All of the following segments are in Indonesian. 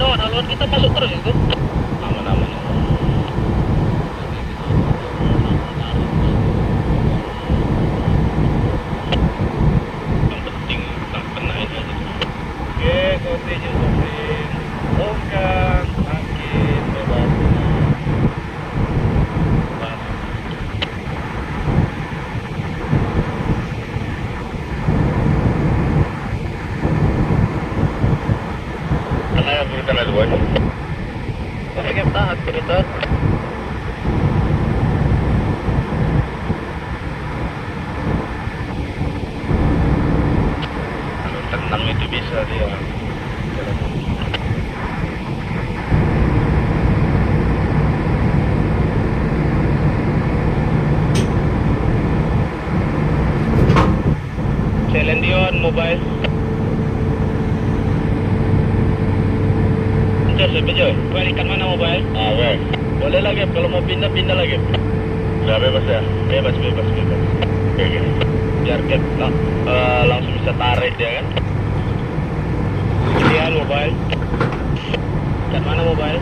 doang, haluan kita masuk terus itu. Aman-aman. Yang penting tak kena ini aja. Oke, continue sopir. Bukan, makin bebas. Karena yang berikan ada banyak. Oke, kita tahan cerita. Kalau tenang itu bisa dia. Celendion mobile. Bejoy, balikan mana mobile? Ah, weh. Boleh lagi, kalau mau pindah lagi. Udah bebas ya? Bebas. Oke. Biar Gap langsung bisa tarik dia kan. Kemudian mobile. Dan mana mobile?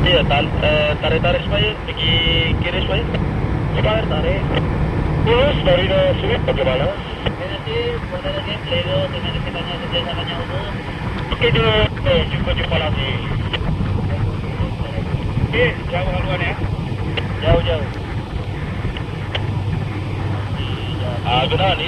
Ini iya, tarik supaya pergi kiri supaya. Tarik. Terus dari sini bagaimana? Nanti boleh lagi Lego dengan kita kerjasamanya umum. Oke, jumpa lagi. Oke, jauh haluan ya? Jauh. Gunawan